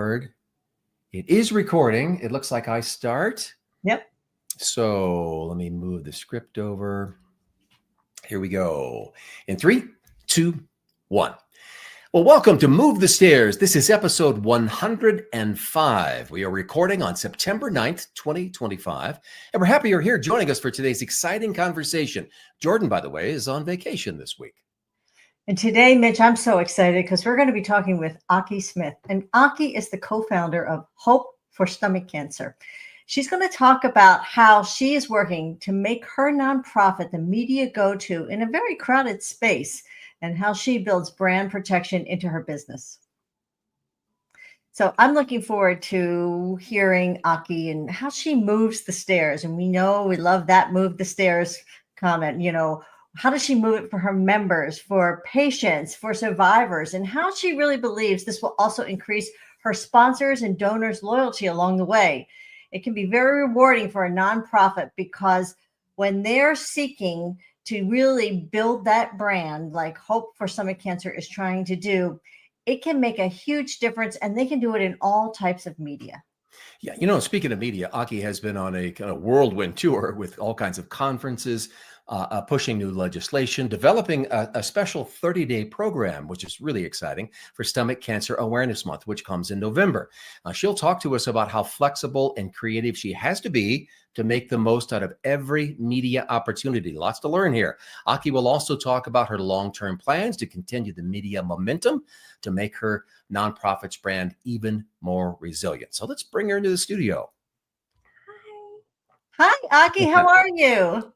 record. It is recording. It looks like I start. Yep. So let me move the script over. Here we go. In 3, 2, 1. Well, welcome to Move the Stairs. This is episode 105. We are recording on September 9th, 2025. And we're happy you're here joining us for today's exciting conversation. Jordan, by the way, is on vacation this week. And today, Mitch, I'm so excited because we're going to be talking with Aki Smith. And Aki is the co-founder of Hope for Stomach Cancer. She's going to talk about how she is working to make her nonprofit the media go-to in a very crowded space and how she builds brand protection into her business. So I'm looking forward to hearing Aki and how she moves the stairs. And we love that move the stairs comment, how does she move it for her members, for patients, for survivors, and how she really believes this will also increase her sponsors and donors' loyalty along the way. It can be very rewarding for a nonprofit because when they're seeking to really build that brand like Hope for Stomach Cancer is trying to do, it can make a huge difference, and they can do it in all types of media. Yeah, speaking of media, Aki has been on a kind of whirlwind tour with all kinds of conferences, pushing new legislation, developing a special 30-day program, which is really exciting, for Stomach Cancer Awareness Month, which comes in November. She'll talk to us about how flexible and creative she has to be to make the most out of every media opportunity. Lots to learn here. Aki will also talk about her long-term plans to continue the media momentum to make her nonprofit's brand even more resilient. So let's bring her into the studio. Hi, Aki. How are you?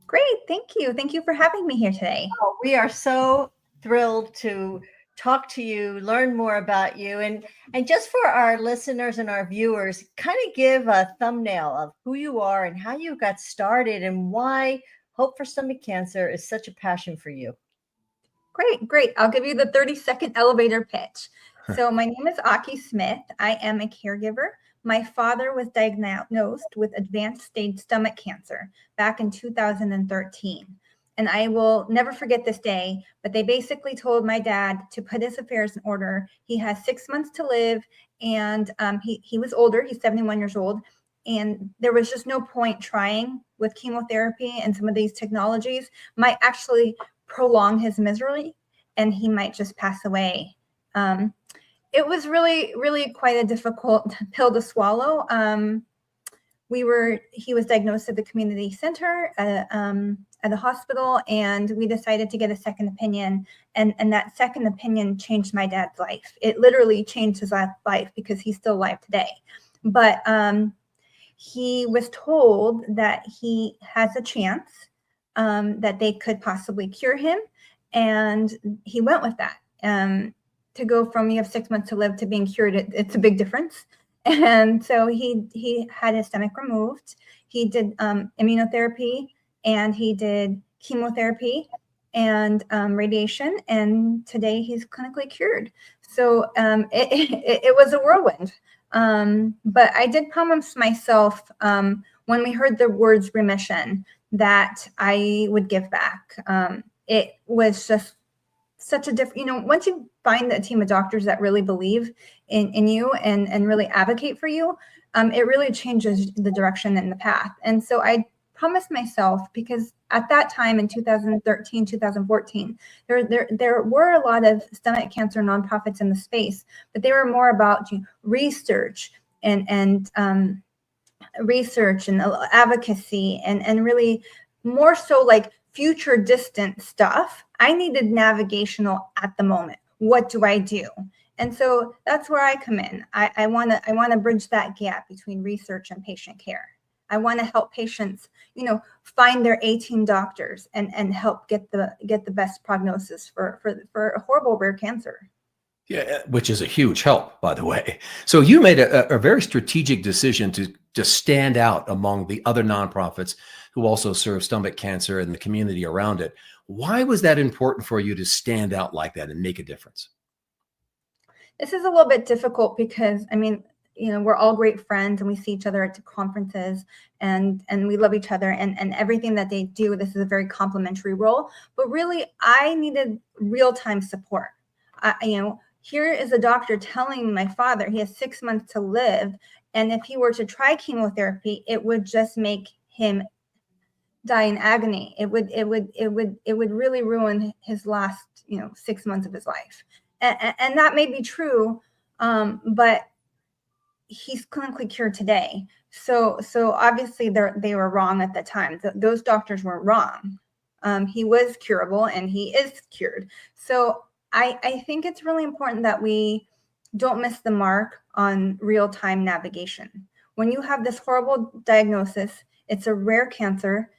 Great. Thank you. Thank you for having me here today. Oh, we are so thrilled to talk to you, learn more about you, and just for our listeners and our viewers, kind of give a thumbnail of who you are and how you got started and why Hope for Stomach Cancer is such a passion for you. Great. I'll give you the 30-second elevator pitch. So my name is Aki Smith. I am a caregiver. My father was diagnosed with advanced stage stomach cancer back in 2013. And I will never forget this day, but they basically told my dad to put his affairs in order. He has 6 months to live, and he was older. He's 71 years old. And there was just no point trying with chemotherapy, and some of these technologies might actually prolong his misery, and he might just pass away. It was really, really quite a difficult pill to swallow. He was diagnosed at the community center at a hospital, and we decided to get a second opinion. And that second opinion changed my dad's life. It literally changed his life because he's still alive today. But he was told that he has a chance, that they could possibly cure him. And he went with that. To go from you have 6 months to live to being cured, it's a big difference. And so he had his stomach removed. He did immunotherapy, and he did chemotherapy and radiation. And today he's clinically cured. So it was a whirlwind. But I did promise myself when we heard the words remission that I would give back. It was just such a different, once you find a team of doctors that really believe in you and really advocate for you, it really changes the direction and the path. And so I promised myself, because at that time in 2013, 2014, there were a lot of stomach cancer nonprofits in the space, but they were more about research and research and advocacy and really more so like future distant stuff. I needed navigational at the moment. What do I do? And so that's where I come in. I want to bridge that gap between research and patient care. I want to help patients, find their A-team doctors and help get the best prognosis for a horrible rare cancer. Yeah, which is a huge help, by the way. So you made a very strategic decision to stand out among the other nonprofits who also serve stomach cancer and the community around it. Why was that important for you to stand out like that and make a difference? This is a little bit difficult because, we're all great friends and we see each other at conferences and we love each other and everything that they do. This is a very complimentary role, but really I needed real-time support. here is a doctor telling my father he has 6 months to live, and if he were to try chemotherapy, it would just make him die in agony. It would really ruin his last 6 months of his life. And that may be true, but he's clinically cured today. So obviously they were wrong at the time. Those doctors were wrong. He was curable and he is cured. So I think it's really important that we don't miss the mark on real-time navigation. When you have this horrible diagnosis, it's a rare cancer.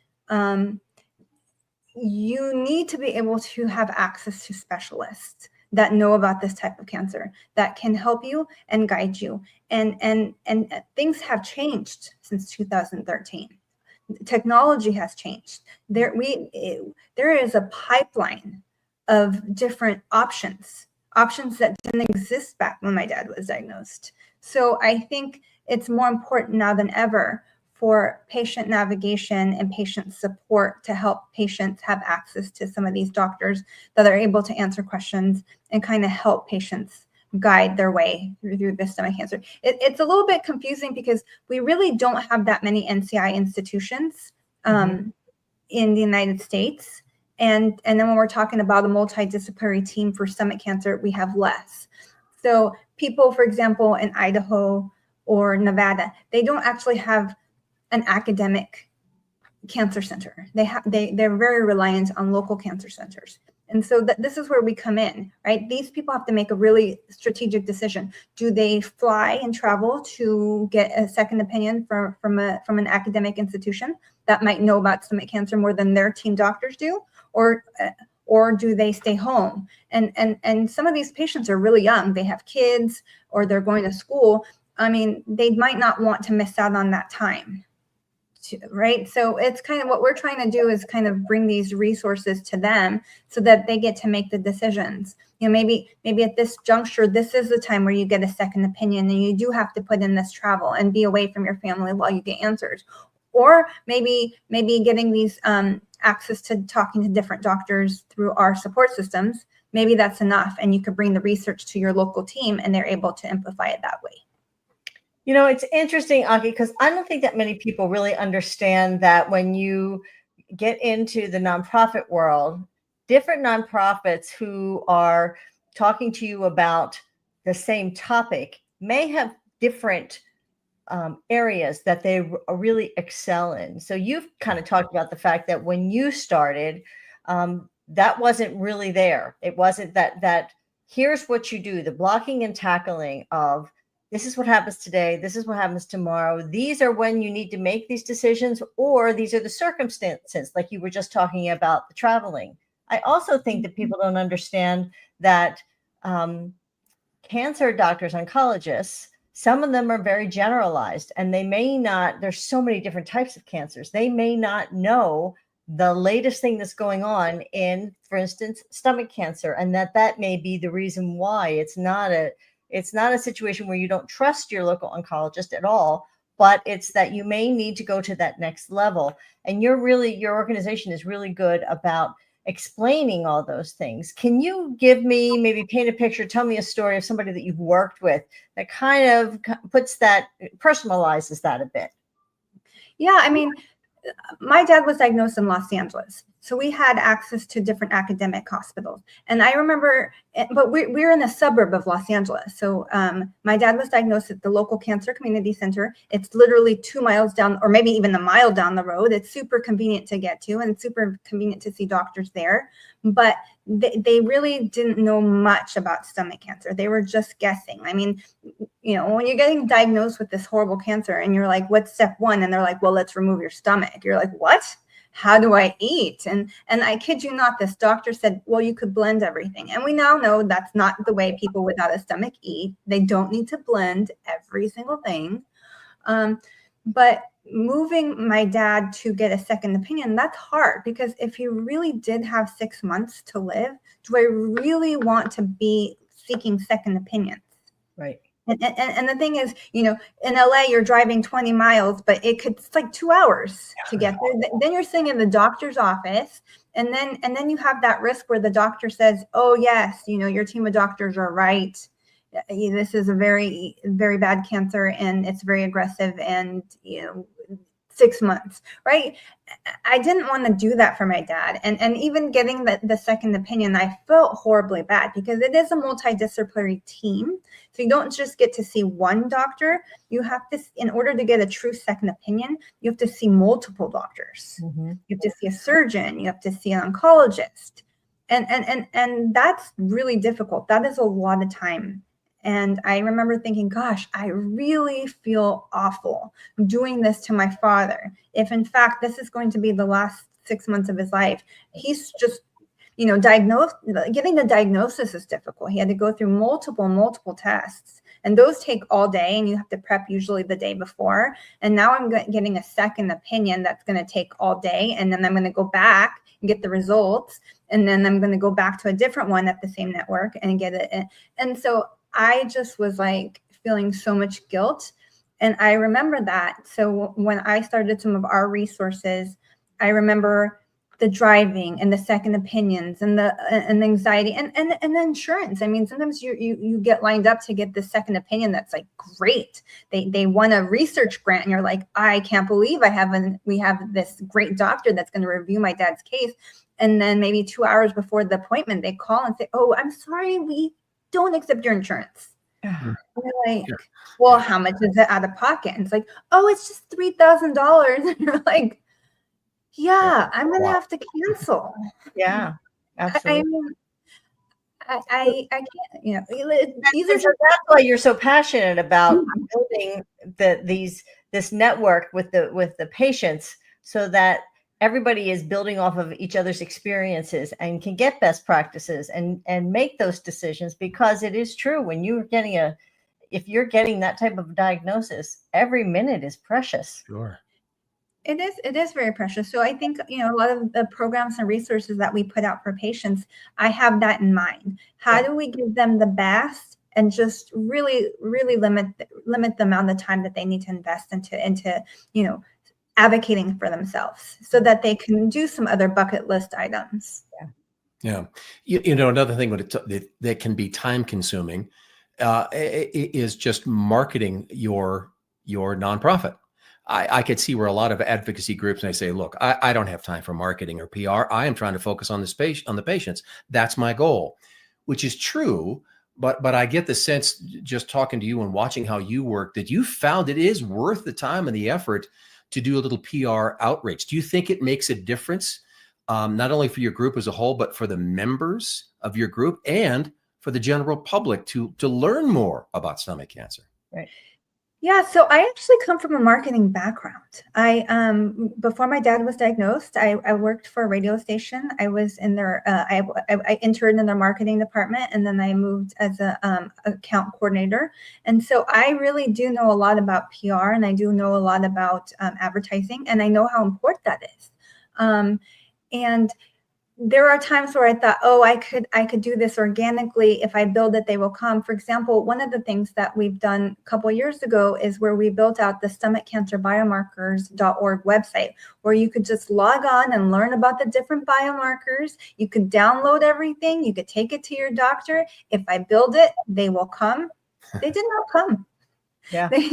You need to be able to have access to specialists that know about this type of cancer, that can help you and guide you. And things have changed since 2013. Technology has changed. There is a pipeline of different options that didn't exist back when my dad was diagnosed. So I think it's more important now than ever for patient navigation and patient support to help patients have access to some of these doctors that are able to answer questions and kind of help patients guide their way through this stomach cancer. It's a little bit confusing because we really don't have that many NCI institutions in the United States. And then when we're talking about a multidisciplinary team for stomach cancer, we have less. So people, for example, in Idaho or Nevada, they don't actually have an academic cancer center. They're very reliant on local cancer centers. And so this is where we come in, right? These people have to make a really strategic decision. Do they fly and travel to get a second opinion from an academic institution that might know about stomach cancer more than their team doctors do? Or do they stay home? And some of these patients are really young. They have kids or they're going to school. I mean, they might not want to miss out on that time. Right. So it's kind of what we're trying to do is kind of bring these resources to them so that they get to make the decisions. Maybe at this juncture, this is the time where you get a second opinion and you do have to put in this travel and be away from your family while you get answers. Or maybe getting these access to talking to different doctors through our support systems. Maybe that's enough. And you could bring the research to your local team and they're able to amplify it that way. It's interesting, Aki, because I don't think that many people really understand that when you get into the nonprofit world, different nonprofits who are talking to you about the same topic may have different areas that they really excel in. So you've kind of talked about the fact that when you started, that wasn't really there. It wasn't that here's what you do, the blocking and tackling of this is what happens today. This is what happens tomorrow. These are when you need to make these decisions, or these are the circumstances, like you were just talking about the traveling. I also think that people don't understand that cancer doctors, oncologists, some of them are very generalized and they may not, there's so many different types of cancers. They may not know the latest thing that's going on in, for instance, stomach cancer, and that may be the reason why it's not a situation where you don't trust your local oncologist at all, but it's that you may need to go to that next level. And your organization is really good about explaining all those things. Can you give me, maybe paint a picture, tell me a story of somebody that you've worked with that kind of personalizes that a bit? Yeah, I mean, my dad was diagnosed in Los Angeles. So we had access to different academic hospitals. And I remember, but we're in a suburb of Los Angeles. So my dad was diagnosed at the local cancer community center. It's literally 2 miles down, or maybe even a mile down the road. It's super convenient to get to and super convenient to see doctors there. But they really didn't know much about stomach cancer. They were just guessing. I mean, when you're getting diagnosed with this horrible cancer and you're like, what's step one? And they're like, well, let's remove your stomach. You're like, what? How do I eat? And I kid you not, this doctor said, well, you could blend everything. And we now know that's not the way people without a stomach eat. They don't need to blend every single thing. But moving my dad to get a second opinion, that's hard, because if he really did have 6 months to live, do I really want to be seeking second opinions? Right. And the thing is, in LA, you're driving 20 miles, but it's like 2 hours to get there. Then you're sitting in the doctor's office. And then you have that risk where the doctor says, oh, yes, your team of doctors are right. This is a very, very bad cancer and it's very aggressive and, 6 months, right? I didn't want to do that for my dad. And even getting the second opinion, I felt horribly bad because it is a multidisciplinary team. So you don't just get to see one doctor. You have to, in order to get a true second opinion, you have to see multiple doctors. You have to see a surgeon. You have to see an oncologist. And that's really difficult. That is a lot of time. And I remember thinking, gosh, I really feel awful doing this to my father. If in fact, this is going to be the last 6 months of his life, he's just, diagnosed. Getting the diagnosis is difficult. He had to go through multiple tests, and those take all day, and you have to prep usually the day before. And now I'm getting a second opinion that's going to take all day. And then I'm going to go back and get the results. And then I'm going to go back to a different one at the same network and get it. And so I just was like feeling so much guilt. And I remember that. So when I started some of our resources, I remember the driving and the second opinions and the anxiety and the insurance. I mean, sometimes you get lined up to get the second opinion. That's like great. They won a research grant and you're like, I can't believe we have this great doctor that's going to review my dad's case. And then maybe 2 hours before the appointment, they call and say, oh, I'm sorry, we don't accept your insurance. And you're like, well, how much is it out of pocket? And it's like, oh, it's just $3,000. And you're like, yeah, I'm going to have to cancel. Yeah, absolutely. I can't, That's why you're so passionate about building this network with the patients so that everybody is building off of each other's experiences and can get best practices and make those decisions, because it is true when if you're getting that type of diagnosis, every minute is precious. Sure. It is very precious. So I think, a lot of the programs and resources that we put out for patients, I have that in mind. How do we give them the best and just really, really limit the amount of time that they need to invest into advocating for themselves so that they can do some other bucket list items. Yeah. Another thing that can be time consuming is just marketing your nonprofit. I could see where a lot of advocacy groups, and I say, look, I don't have time for marketing or PR. I am trying to focus on the patients. That's my goal, which is true. But I get the sense, just talking to you and watching how you work, that you found it is worth the time and the effort to do a little PR outreach. Do you think it makes a difference, not only for your group as a whole, but for the members of your group and for the general public to learn more about stomach cancer? Right. Yeah, so I actually come from a marketing background. Before my dad was diagnosed, I worked for a radio station. I was in their, I interned in their marketing department, and then I moved as a account coordinator. And so I really do know a lot about PR, and I do know a lot about advertising, and I know how important that is. And there are times where I thought, oh, I could do this organically. If I build it, they will come. For example, one of the things that we've done a couple of years ago is where we built out the stomachcancerbiomarkers.org website, where you could just log on and learn about the different biomarkers. You could download everything. You could take it to your doctor. If I build it, they will come. They did not come. Yeah. They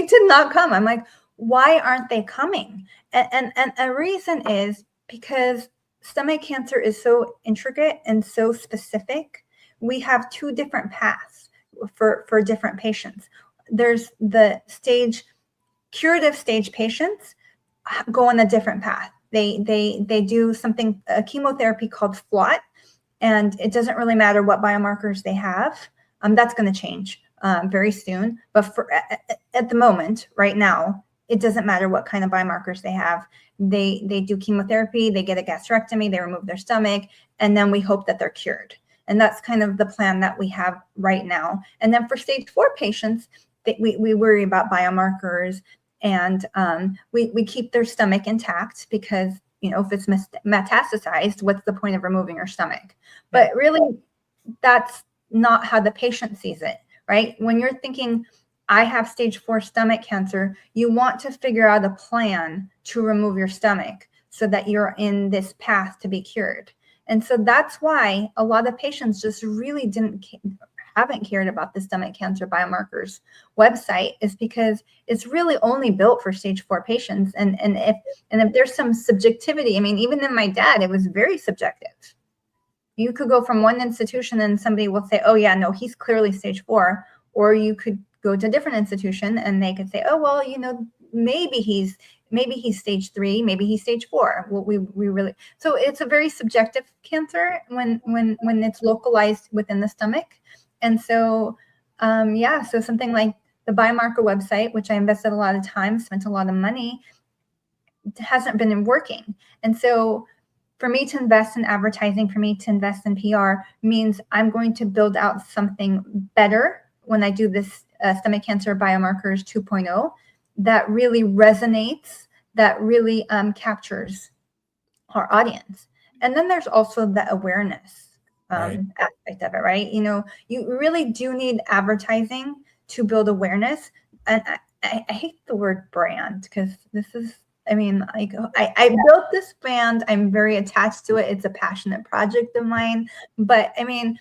did not come. I'm like, why aren't they coming? And a reason is because stomach cancer is so intricate and so specific. We have two different paths for different patients. There's the curative stage patients go on a different path. They do a chemotherapy called FLOT, and it doesn't really matter what biomarkers they have. That's going to change very soon. But at the moment, right now, it doesn't matter what kind of biomarkers they have. They do chemotherapy, they get a gastrectomy, they remove their stomach, and then we hope that they're cured. And that's kind of the plan that we have right now. And then for stage 4 patients, we worry about biomarkers, and we keep their stomach intact because, if it's metastasized, what's the point of removing your stomach? But really, that's not how the patient sees it. right? When you're thinking, I have stage 4 stomach cancer, you want to figure out a plan to remove your stomach so that you're in this path to be cured. And so that's why a lot of patients just really haven't cared about the stomach cancer biomarkers website, is because it's really only built for stage 4 patients. And if there's some subjectivity, I mean, even in my dad, it was very subjective. You could go from one institution and somebody will say, oh yeah, no, he's clearly stage 4. Or you could go to a different institution and they could say, oh, well, you know, maybe he's stage 3, maybe he's stage 4. Well, we really, so it's a very subjective cancer when it's localized within the stomach. And so, so something like the biomarker website, which I invested a lot of time, spent a lot of money, hasn't been working. And so for me to invest in advertising, for me to invest in PR means I'm going to build out something better when I do this stomach cancer biomarkers 2.0 that really resonates, that really captures our audience. And then there's also the awareness aspect of it, right? You know, you really do need advertising to build awareness. And I hate the word brand, because this is, I mean, like, I built this brand. I'm very attached to it. It's a passionate project of mine. But I mean,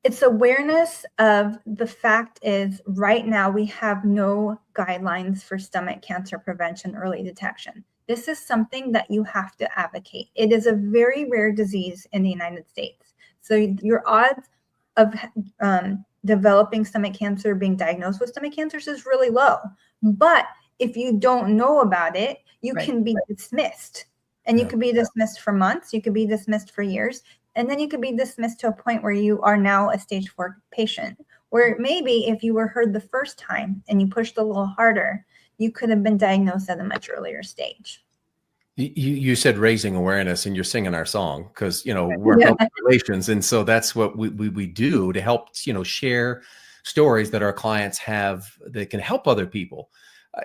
it's awareness of the fact is right now we have no guidelines for stomach cancer prevention early detection. This is something that you have to advocate. It is a very rare disease in the United States. So your odds of developing stomach cancer, being diagnosed with stomach cancer, is really low. But if you don't know about it, you can be dismissed. And you could be dismissed for months. You could be dismissed for years. And then you could be dismissed to a point where you are now a stage 4 patient, where maybe if you were heard the first time and you pushed a little harder, you could have been diagnosed at a much earlier stage. You said raising awareness, and you're singing our song, because, you know, we're public relations. And so that's what we do to help, you know, share stories that our clients have that can help other people.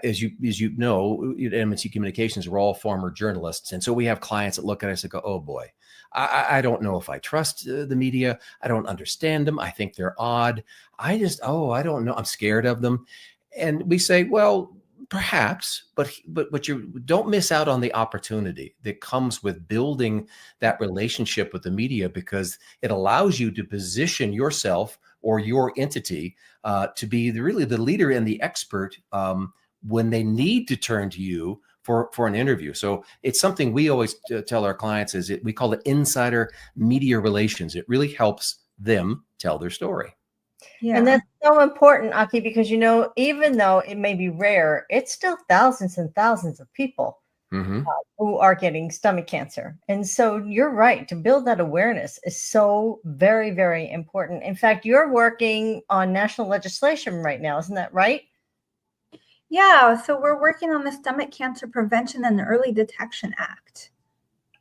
As you know, at M&C Communications, we're all former journalists. And so we have clients that look at us and go, oh boy, I don't know if I trust the media. I don't understand them. I think they're odd. I don't know. I'm scared of them. And we say, well, perhaps, but you don't miss out on the opportunity that comes with building that relationship with the media, because it allows you to position yourself or your entity to be really the leader and the expert when they need to turn to you for an interview. So it's something we always tell our clients we call it insider media relations. It really helps them tell their story. Yeah. And that's so important, Aki, because, you know, even though it may be rare, it's still thousands and thousands of people who are getting stomach cancer. And so you're right, to build that awareness is so very, very important. In fact, you're working on national legislation right now, isn't that right? Yeah, so we're working on the Stomach Cancer Prevention and Early Detection Act.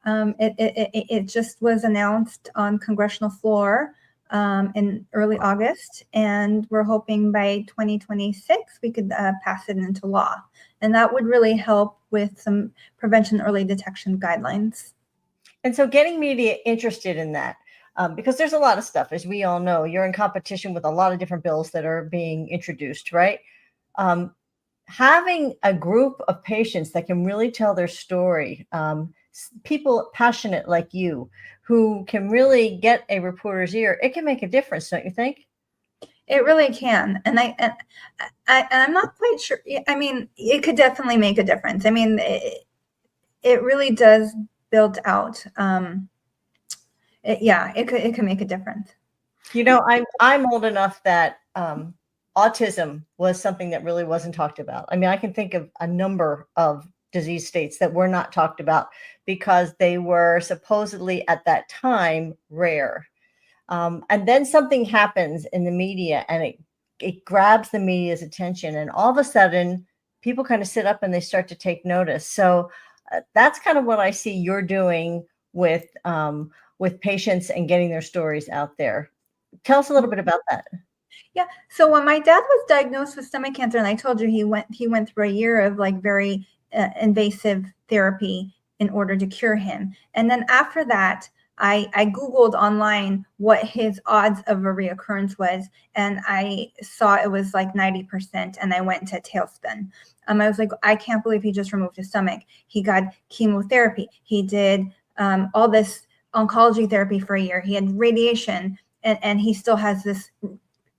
It just was announced on congressional floor in early August, and we're hoping by 2026 we could pass it into law. And that would really help with some prevention early detection guidelines. And so getting media interested in that, because there's a lot of stuff, as we all know, you're in competition with a lot of different bills that are being introduced, right? Having a group of patients that can really tell their story, people passionate like you, who can really get a reporter's ear, it can make a difference, don't you think? It really can. And I'm not quite sure. I mean, it could definitely make a difference. I mean, it really does build out. It could make a difference. You know, I'm old enough that autism was something that really wasn't talked about. I mean, I can think of a number of disease states that were not talked about because they were supposedly at that time rare. And then something happens in the media and it grabs the media's attention. And all of a sudden, people kind of sit up and they start to take notice. So that's kind of what I see you're doing with patients and getting their stories out there. Tell us a little bit about that. Yeah. So when my dad was diagnosed with stomach cancer, and I told you he went through a year of like very invasive therapy in order to cure him. And then after that, I Googled online what his odds of a reoccurrence was, and I saw it was like 90%, and I went into a tailspin. I was like, I can't believe he just removed his stomach. He got chemotherapy. He did all this oncology therapy for a year. He had radiation, and he still has this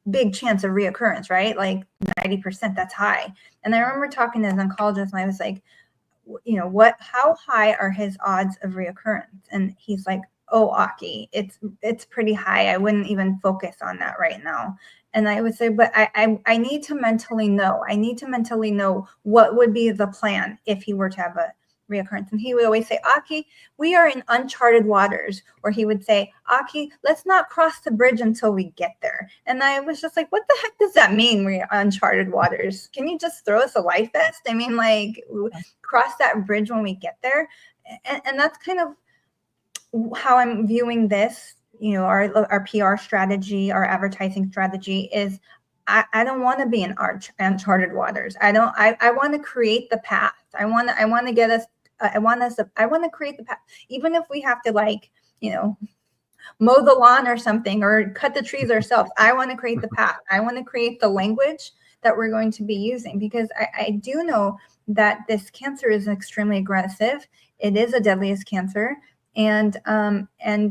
big chance of reoccurrence, right? Like 90%, that's high. And I remember talking to his oncologist, and I was like, you know, how high are his odds of reoccurrence? And he's like, oh, Aki, it's pretty high. I wouldn't even focus on that right now. And I would say, but I need to mentally know. I need to mentally know what would be the plan if he were to have a reoccurrence. And he would always say, Aki, we are in uncharted waters. Or he would say, Aki, let's not cross the bridge until we get there. And I was just like, what the heck does that mean? We're uncharted waters. Can you just throw us a life vest? I mean, like, cross that bridge when we get there. And that's kind of how I'm viewing this. You know, our PR strategy, our advertising strategy is, I don't want to be in uncharted waters. I want to create the path. I want to get us. I want to create the path, even if we have to, like, you know, mow the lawn or something, or cut the trees ourselves. I want to create the path. I want to create the language that we're going to be using, because I do know that this cancer is extremely aggressive. It is the deadliest cancer. And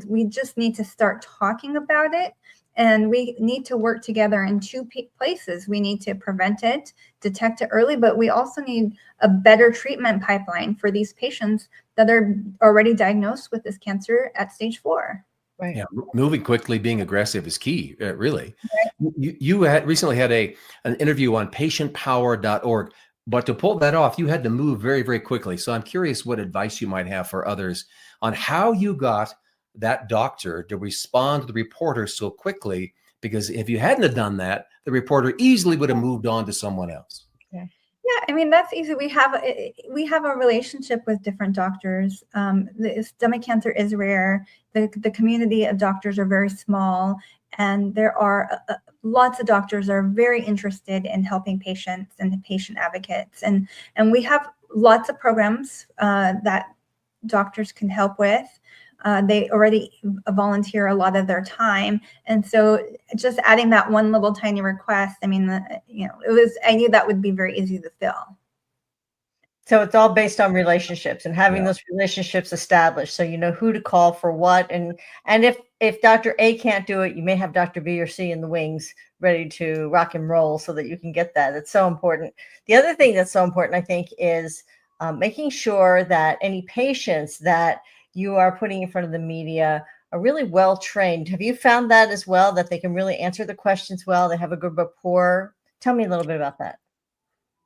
we just need to start talking about it. And we need to work together in two places. We need to prevent it, detect it early, but we also need a better treatment pipeline for these patients that are already diagnosed with this cancer at stage 4. Right. Yeah, moving quickly, being aggressive is key, really. Right. You had recently had an interview on patientpower.org, but to pull that off, you had to move very, very quickly. So I'm curious what advice you might have for others on how you got that doctor to respond to the reporter so quickly, because if you hadn't have done that, the reporter easily would have moved on to someone else. Yeah, I mean, that's easy. We have a relationship with different doctors. The stomach cancer is rare. The community of doctors are very small, and there are lots of doctors are very interested in helping patients and the patient advocates, and we have lots of programs that doctors can help with. They already volunteer a lot of their time. And so just adding that one little tiny request, I mean, you know, I knew that would be very easy to fill. So it's all based on relationships and having those relationships established, so you know who to call for what. And if Dr. A can't do it, you may have Dr. B or C in the wings ready to rock and roll so that you can get that. It's so important. The other thing that's so important, I think, is making sure that any patients that you are putting in front of the media are really well trained. Have you found that as well, that they can really answer the questions well? They have a good rapport? Tell me a little bit about that.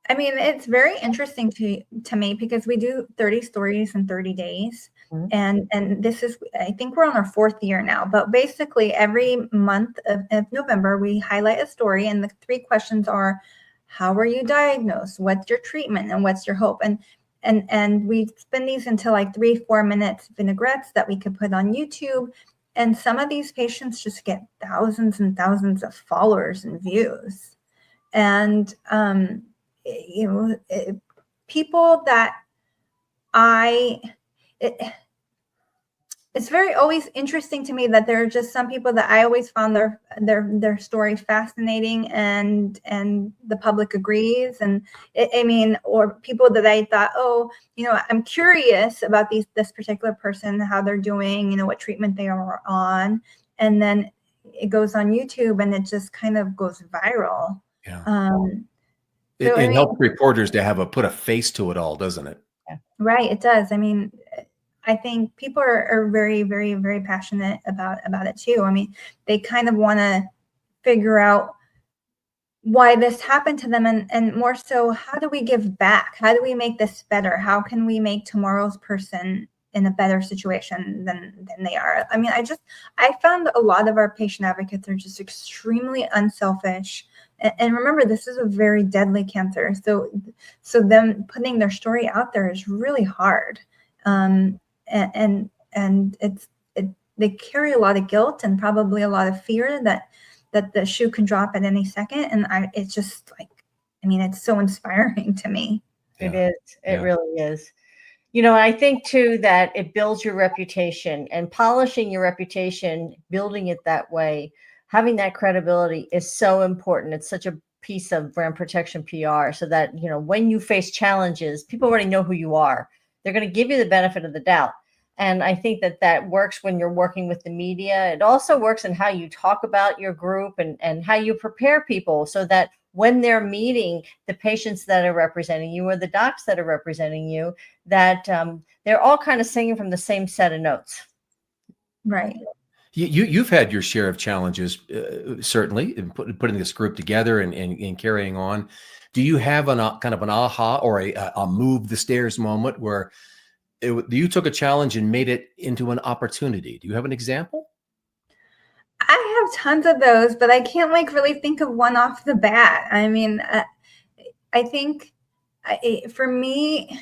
I mean, it's very interesting to me, because we do 30 stories in 30 days. Mm-hmm. And this is, I think we're on our 4th year now, but basically every month of November, we highlight a story, and the 3 questions are, how were you diagnosed? What's your treatment? And what's your hope? And we spin these into like 3-4 minutes vinaigrettes that we could put on YouTube. And some of these patients just get thousands and thousands of followers and views. And, you know, people that it's very always interesting to me that there are just some people that I always found their story fascinating, and the public agrees. And I mean, or people that I thought, oh, you know, I'm curious about this particular person, how they're doing, you know, what treatment they are on, and then it goes on YouTube and it just kind of goes viral. Yeah. It helps reporters to put a face to it all, doesn't it? Yeah. Right. It does. I mean, I think people are very, very, very passionate about it too. I mean, they kind of want to figure out why this happened to them, and more so, how do we give back? How do we make this better? How can we make tomorrow's person in a better situation than they are? I mean, I found a lot of our patient advocates are just extremely unselfish. And remember, this is a very deadly cancer. So them putting their story out there is really hard. And they carry a lot of guilt and probably a lot of fear that the shoe can drop at any second. And it's just like, I mean, it's so inspiring to me. It is. It really is. You know, I think too that it builds your reputation, and polishing your reputation, building it that way, having that credibility is so important. It's such a piece of brand protection PR, so that, you know, when you face challenges, people already know who you are. They're going to give you the benefit of the doubt. And I think that that works when you're working with the media. It also works in how you talk about your group, and how you prepare people so that when they're meeting the patients that are representing you or the docs that are representing you, that they're all kind of singing from the same set of notes. Right. You've had your share of challenges, certainly, in putting this group together and carrying on. Do you have kind of an aha or a move the stairs moment where you took a challenge and made it into an opportunity? Do you have an example? I have tons of those, but I can't like really think of one off the bat. I mean, I think for me,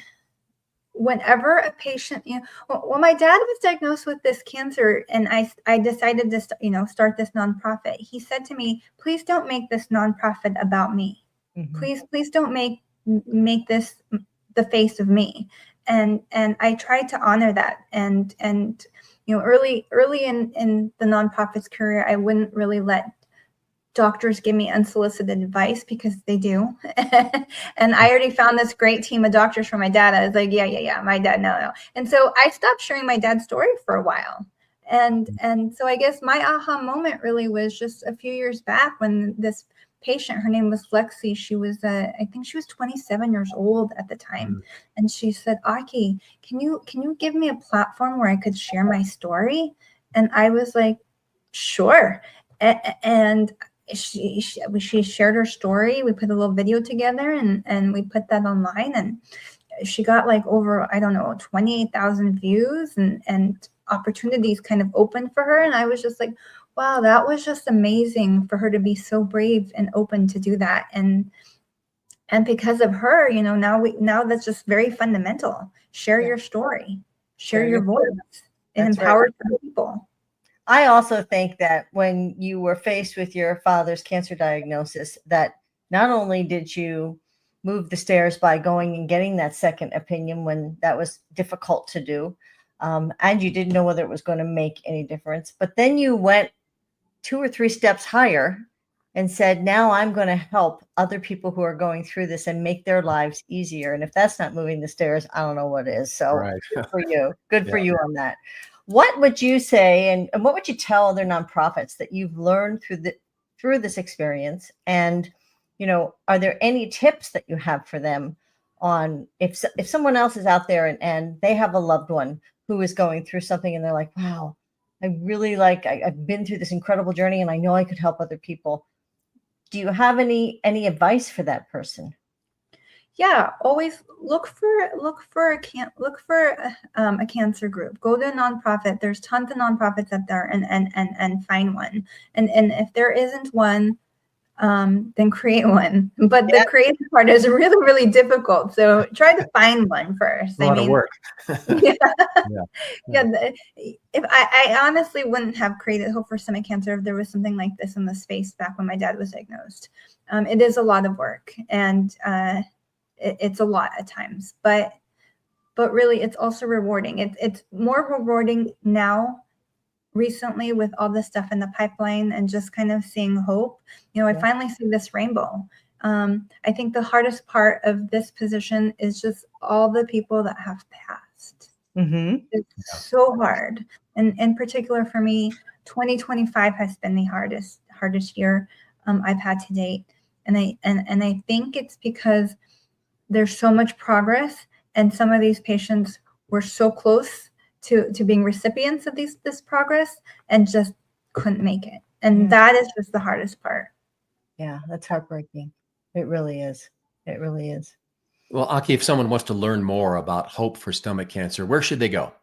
whenever a patient, you know, when my dad was diagnosed with this cancer and I decided to, you know, start this nonprofit, he said to me, please don't make this nonprofit about me. Mm-hmm. Please don't make this the face of me. And I tried to honor that. And you know, early in the nonprofit's career, I wouldn't really let doctors give me unsolicited advice, because they do. And I already found this great team of doctors for my dad. I was like, yeah, my dad, no. And so I stopped sharing my dad's story for a while. And so I guess my aha moment really was just a few years back when this patient, her name was Lexi. She was, I think she was 27 years old at the time. Mm. And she said, Aki, can you give me a platform where I could share my story? And I was like, sure. And she shared her story. We put a little video together and we put that online, and she got like over, I don't know, 28,000 views, and opportunities kind of opened for her. And I was just like, wow, that was just amazing for her to be so brave and open to do that. And because of her, you know, now that's just very fundamental. Share your story, share your voice. It empowers people. I also think that when you were faced with your father's cancer diagnosis, that not only did you move the stairs by going and getting that second opinion when that was difficult to do, and you didn't know whether it was going to make any difference, but then you went 2 or 3 steps higher and said, now I'm going to help other people who are going through this and make their lives easier. And if that's not moving the stairs, I don't know what is. So Right. Good for you. Good for you on that. What would you say, and what would you tell other nonprofits that you've learned through this experience? And, you know, are there any tips that you have for them on if someone else is out there and they have a loved one who is going through something and they're like, wow, I really I've been through this incredible journey and I know I could help other people. Do you have any advice for that person? Yeah, always look for a cancer group. Go to a nonprofit. There's tons of nonprofits out there, and find one. And if there isn't one, then create one. But the creative part is really, really difficult. So try to find one first. A lot of work. If I honestly wouldn't have created Hope for Stomach Cancer if there was something like this in the space back when my dad was diagnosed. It is a lot of work, and it's a lot at times, but really it's also rewarding. It's more rewarding now recently with all this stuff in the pipeline and just kind of seeing hope. You know, I finally see this rainbow. I think the hardest part of this position is just all the people that have passed. Mm-hmm. It's so hard. And in particular for me, 2025 has been the hardest year I've had to date. And I think it's because there's so much progress, and some of these patients were so close to being recipients of this progress and just couldn't make it. And that is just the hardest part. Yeah, that's heartbreaking. It really is. It really is. Well, Aki, if someone wants to learn more about Hope for Stomach Cancer, where should they go?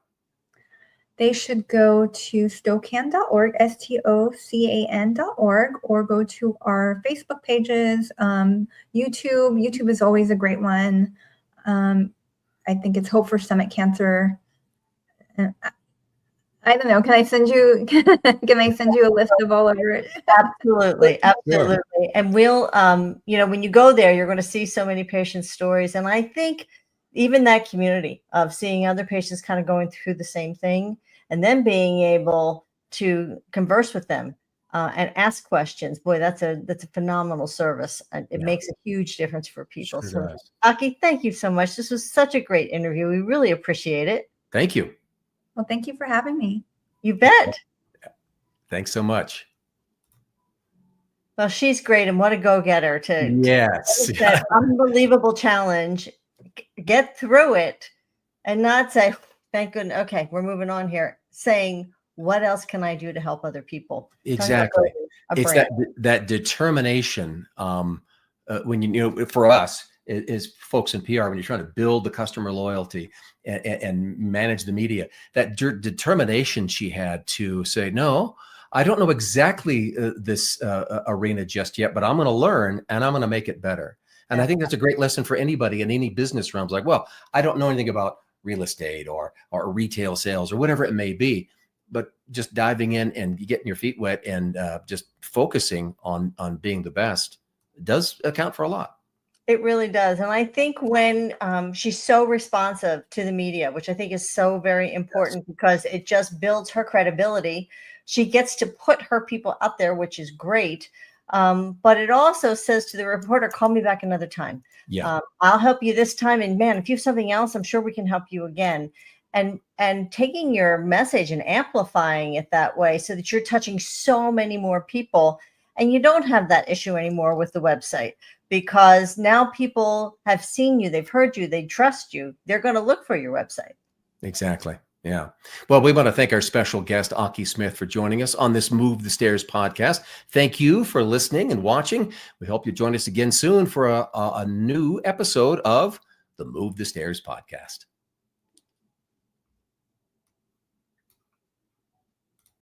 They should go to stocan.org, STOCAN.org, or go to our Facebook pages, YouTube. YouTube is always a great one. I think it's Hope for Stomach Cancer. I don't know. Can I send you a list of all of it? Absolutely. And we'll, you know, when you go there, you're going to see so many patients' stories. And I think even that community of seeing other patients kind of going through the same thing, and then being able to converse with them and ask questions. Boy, that's a phenomenal service. It makes a huge difference for people. Sure So, does. Aki, thank you so much. This was such a great interview. We really appreciate it. Thank you. Well, thank you for having me. You bet. Thanks so much. Well, she's great, and what a go-getter to Yes. that unbelievable challenge, get through it, and not say, "Thank goodness, okay, we're moving on here." Saying, "What else can I do to help other people?" Exactly. It's brand. that determination. When you know, for us is folks in PR, when you're trying to build the customer loyalty and manage the media, that determination she had to say, no, I don't know exactly this arena just yet, but I'm going to learn and I'm going to make it better. And I think that's a great lesson for anybody in any business realms. Like, well, I don't know anything about real estate or retail sales or whatever it may be, but just diving in and getting your feet wet and just focusing on being the best does account for a lot. It really does. And I think when she's so responsive to the media, which I think is so very important because it just builds her credibility. She gets to put her people out there, which is great. But it also says to the reporter, call me back another time. Yeah. I'll help you this time. And man, if you have something else, I'm sure we can help you again. And taking your message and amplifying it that way so that you're touching so many more people. And you don't have that issue anymore with the website because now people have seen you, they've heard you, they trust you. They're going to look for your website. Exactly. Yeah. Well, we want to thank our special guest, Aki Smith, for joining us on this Move the Stairs podcast. Thank you for listening and watching. We hope you join us again soon for a new episode of the Move the Stairs podcast.